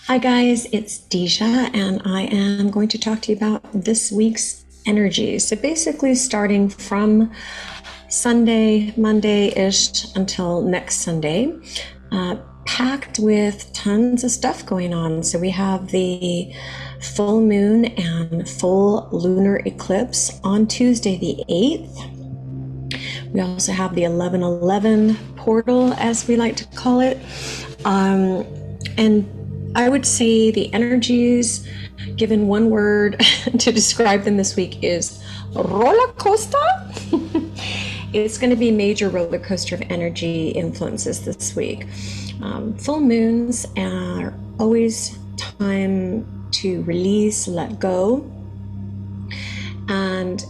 Hi guys, it's Deja, and I am going to talk to you about this week's energy. So basically, starting from Sunday, Monday-ish until next Sunday, packed with tons of stuff going on. So we have the full moon and full lunar eclipse on Tuesday the 8th. We also have the 1111 portal, as we like to call it. And I would say the energies, given one word to describe them this week, is roller coaster. It's going to be a major roller coaster of energy influences this week. Full moons are always time to release, let go, and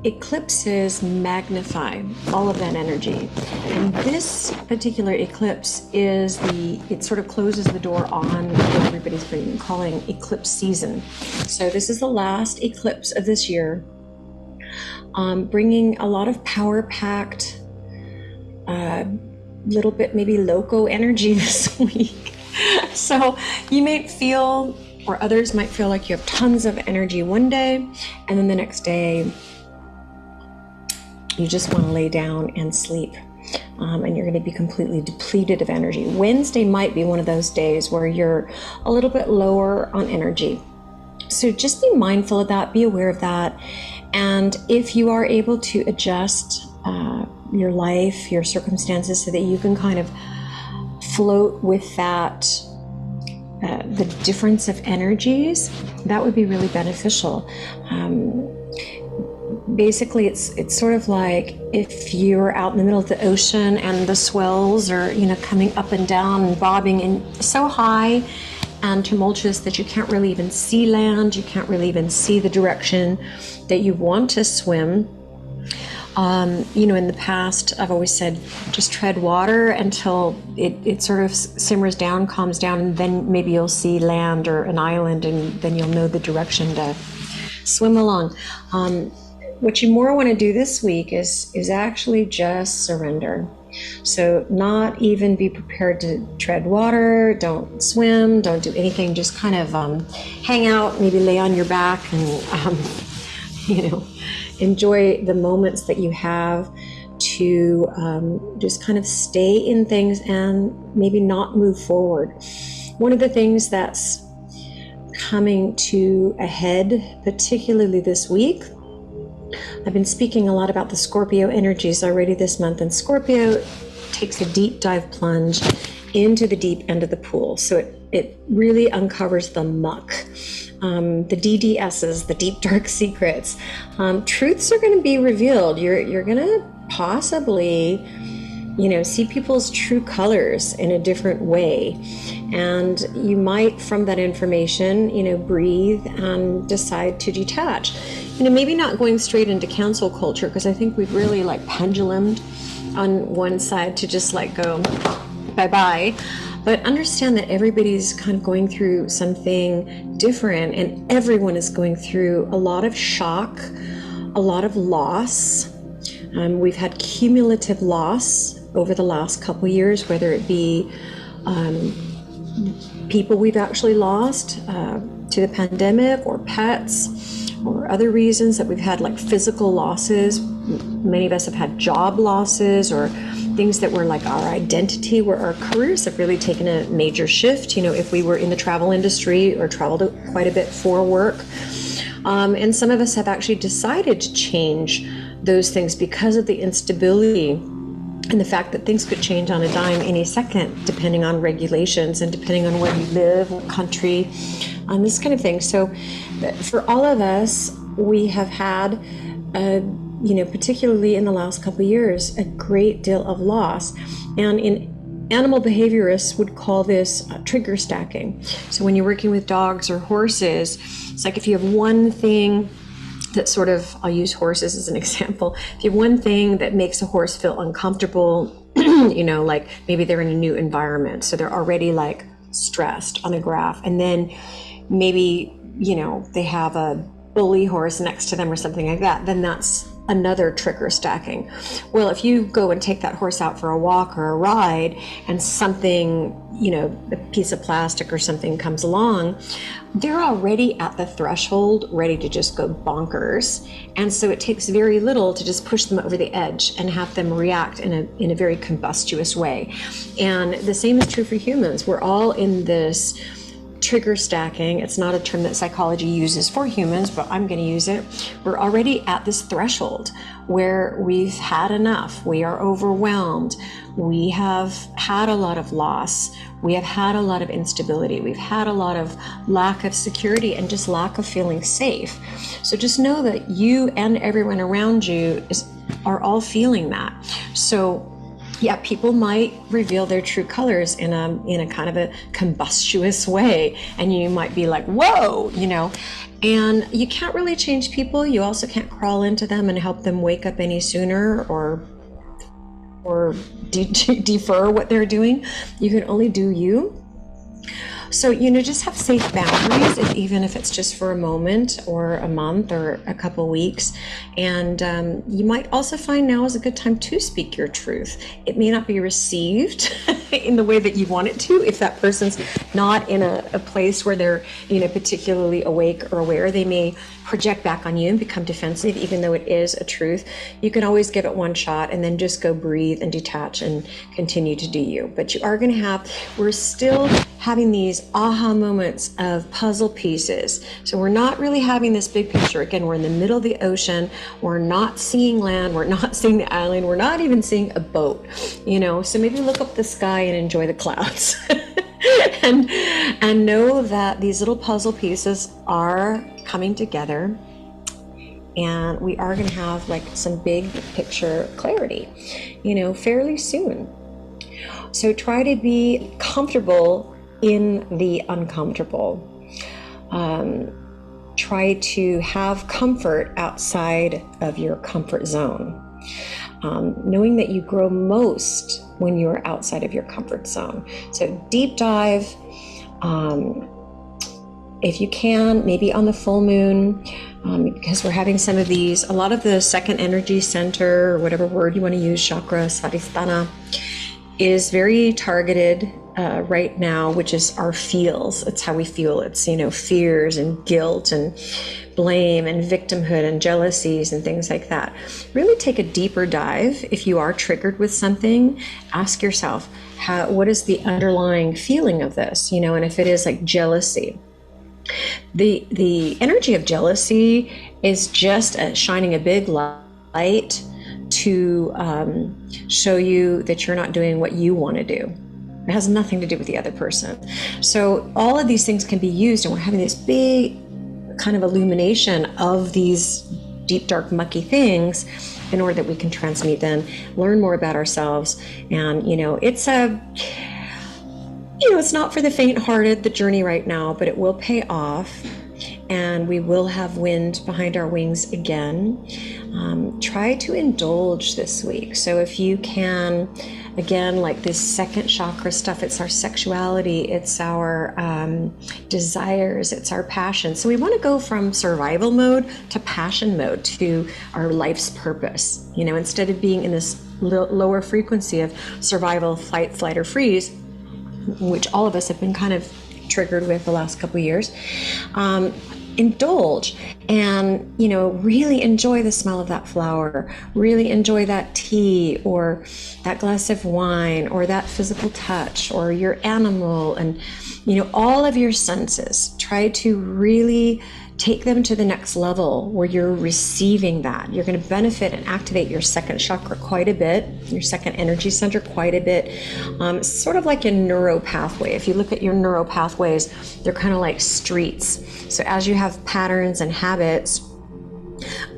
eclipses magnify all of that energy. And this particular eclipse it sort of closes the door on what everybody's been calling eclipse season. So this is the last eclipse of this year, bringing a lot of power-packed, little bit maybe loco energy this week. So you might feel, or others might feel, like you have tons of energy one day, and then the next day you just want to lay down and sleep, and you're going to be completely depleted of energy. Wednesday might be one of those days where you're a little bit lower on energy. So just be mindful of that, be aware of that. And if you are able to adjust your life, your circumstances, so that you can kind of float with that, the difference of energies, that would be really beneficial. Basically, it's sort of like if you're out in the middle of the ocean and the swells are, coming up and down and bobbing and so high and tumultuous that you can't really even see land, you can't really even see the direction that you want to swim. In the past, I've always said, just tread water until it sort of simmers down, calms down, and then maybe you'll see land or an island, and then you'll know the direction to swim along. What you more want to do this week is actually just surrender. So not even be prepared to tread water, don't swim, don't do anything, just kind of hang out, maybe lay on your back and, enjoy the moments that you have to just kind of stay in things and maybe not move forward. One of the things that's coming to a head, particularly this week, I've been speaking a lot about the Scorpio energies already this month, and Scorpio takes a deep dive plunge into the deep end of the pool. So it really uncovers the muck, the DDSs, the deep dark secrets. Truths are going to be revealed. You're going to possibly, see people's true colors in a different way. And you might, from that information, breathe and decide to detach. Maybe not going straight into cancel culture, because I think we've really pendulumed on one side to just let go, bye-bye. But understand that everybody's kind of going through something different, and everyone is going through a lot of shock, a lot of loss. We've had cumulative loss over the last couple years, whether it be people we've actually lost to the pandemic, or pets, or other reasons that we've had, like physical losses. Many of us have had job losses, or things that were like our identity, where our careers have really taken a major shift. If we were in the travel industry or traveled quite a bit for work. And some of us have actually decided to change those things because of the instability and the fact that things could change on a dime any second, depending on regulations and depending on where you live, what country, this kind of thing. So for all of us, we have had, particularly in the last couple of years, a great deal of loss. And animal behaviorists would call this trigger stacking. So when you're working with dogs or horses, it's like if you have one thing that sort of, I'll use horses as an example. If you have one thing that makes a horse feel uncomfortable, like maybe they're in a new environment, so they're already stressed on a graph, and then maybe, they have a bully horse next to them or something like that, then that's another trigger stacking. Well, if you go and take that horse out for a walk or a ride and something, a piece of plastic or something comes along, they're already at the threshold ready to just go bonkers. And so it takes very little to just push them over the edge and have them react in a very combustious way. And the same is true for humans. We're all in this trigger stacking. It's not a term that psychology uses for humans, but I'm going to use it. We're already at this threshold where we've had enough. We are overwhelmed. We have had a lot of loss. We have had a lot of instability. We've had a lot of lack of security and just lack of feeling safe. So just know that you and everyone around you are all feeling that. So yeah, people might reveal their true colors in a kind of a combustious way, and you might be like, whoa, and you can't really change people. You also can't crawl into them and help them wake up any sooner or defer what they're doing. You can only do you. So, just have safe boundaries, even if it's just for a moment or a month or a couple weeks. And you might also find now is a good time to speak your truth. It may not be received in the way that you want it to. If that person's not in a place where they're, particularly awake or aware, they may project back on you and become defensive, even though it is a truth. You can always give it one shot and then just go breathe and detach and continue to do you. But you are going to we're still having these aha moments of puzzle pieces. So we're not really having this big picture. Again, we're in the middle of the ocean. We're not seeing land. We're not seeing the island. We're not even seeing a boat, so maybe look up the sky and enjoy the clouds. and know that these little puzzle pieces are coming together, and we are going to have like some big picture clarity, fairly soon. So try to be comfortable in the uncomfortable. Try to have comfort outside of your comfort zone. Knowing that you grow most when you're outside of your comfort zone. So deep dive, if you can, maybe on the full moon, because we're having some of these, a lot of the second energy center, or whatever word you want to use, chakra, svadhisthana, is very targeted right now, which is our feels. It's how we feel. It's, fears and guilt and blame and victimhood and jealousies and things like that. Really take a deeper dive. If you are triggered with something, ask yourself, what is the underlying feeling of this? And if it is like jealousy, the energy of jealousy is just shining a big light to show you that you're not doing what you want to do. It has nothing to do with the other person. So all of these things can be used, and we're having this big kind of illumination of these deep, dark, mucky things in order that we can transmute them, learn more about ourselves. And, it's not for the faint-hearted, the journey right now, but it will pay off, and we will have wind behind our wings again. Try to indulge this week. So if you can, again, like this second chakra stuff, it's our sexuality, it's our desires, it's our passion. So we want to go from survival mode to passion mode, to our life's purpose. Instead of being in this lower frequency of survival, fight, flight, or freeze, which all of us have been kind of triggered with the last couple of years. Indulge and, really enjoy the smell of that flower, really enjoy that tea or that glass of wine or that physical touch or your animal, and, all of your senses. Try to really take them to the next level where you're receiving that. You're going to benefit and activate your second chakra quite a bit, your second energy center quite a bit. It's sort of like a neuro pathway. If you look at your neuro pathways, they're kind of like streets. So as you have patterns and habits,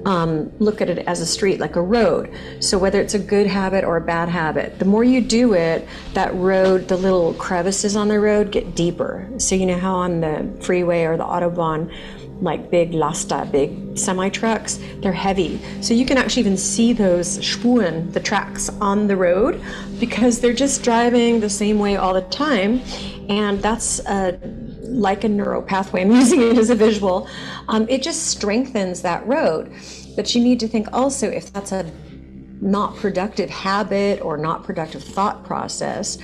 look at it as a street, like a road. So whether it's a good habit or a bad habit, the more you do it, that road, the little crevices on the road get deeper. So you know how on the freeway or the Autobahn, like big Lasta, big semi trucks, they're heavy. So you can actually even see those Spuren, the tracks on the road, because they're just driving the same way all the time. And that's like a neural pathway, I'm using it as a visual, it just strengthens that road. But you need to think also, if that's a not productive habit or not productive thought process,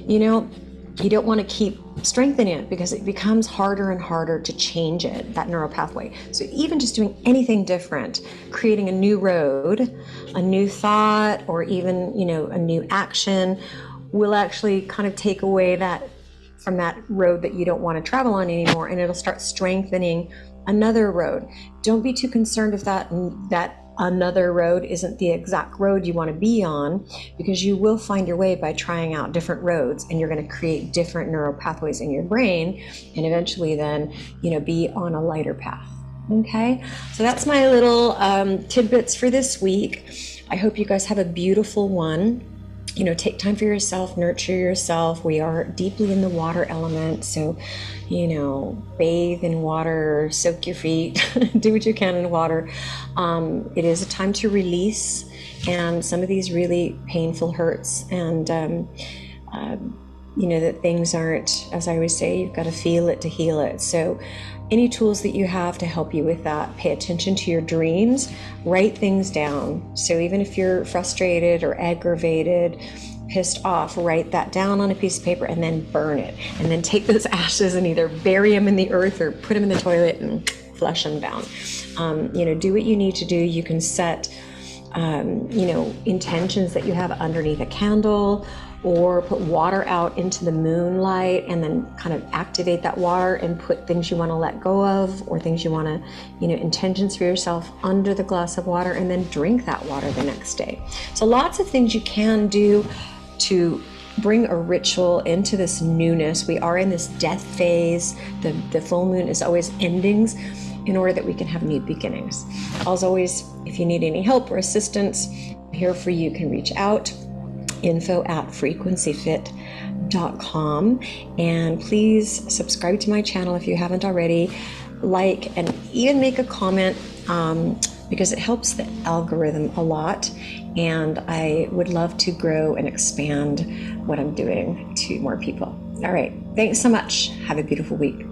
you don't want to keep strengthening it, because it becomes harder and harder to change it, that neural pathway. So even just doing anything different, creating a new road, a new thought, or even, a new action will actually kind of take away that from that road that you don't want to travel on anymore, and it'll start strengthening another road. Don't be too concerned if that another road isn't the exact road you want to be on, because you will find your way by trying out different roads, and you're going to create different neural pathways in your brain, and eventually then, be on a lighter path. Okay, so that's my little tidbits for this week. I hope you guys have a beautiful one. Take time for yourself, nurture yourself. We are deeply in the water element, so, bathe in water, soak your feet, do what you can in water. It is a time to release, and some of these really painful hurts, and, that things aren't, as I always say, you've got to feel it to heal it. So any tools that you have to help you with that, pay attention to your dreams, write things down. So even if you're frustrated or aggravated, pissed off, write that down on a piece of paper and then burn it. And then take those ashes and either bury them in the earth or put them in the toilet and flush them down. Do what you need to do. You can set, intentions that you have underneath a candle, or put water out into the moonlight and then kind of activate that water and put things you want to let go of, or things you want to, intentions for yourself under the glass of water, and then drink that water the next day. So lots of things you can do to bring a ritual into this newness. We are in this death phase. The full moon is always endings, in order that we can have new beginnings. As always, if you need any help or assistance, I'm here for you. You can reach out, info@frequencyfit.com, and please subscribe to my channel if you haven't already, like, and even make a comment, because it helps the algorithm a lot, and I would love to grow and expand what I'm doing to more people. All right, thanks so much. Have a beautiful week.